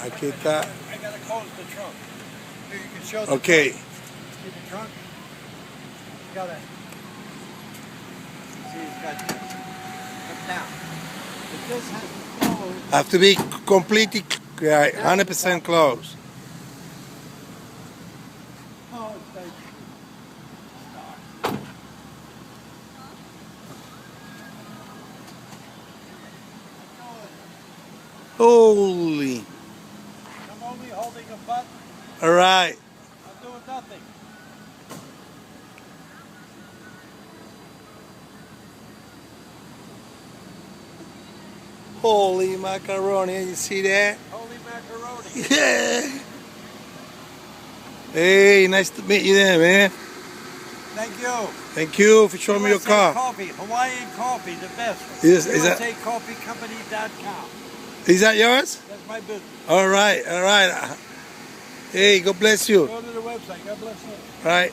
Aquí está. I gotta close the trunk. Here, you can show the Okay. trunk. See the trunk? You gotta. See, it's got this. Come down. But this has to close. Have to be completely 100% closed. Oh, it's like. Holy. I'm only holding a button. All right. I'm doing nothing. Holy macaroni. You see that? Holy macaroni. Yeah. Hey, nice to meet you there, man. Thank you. Thank you for showing me your USA car. Coffee, Hawaiian coffee, the best. Is that- USACoffeeCompany.com. Is that yours? That's my business. All right, all right. Hey, God bless you. Go to the website. God bless you. All right.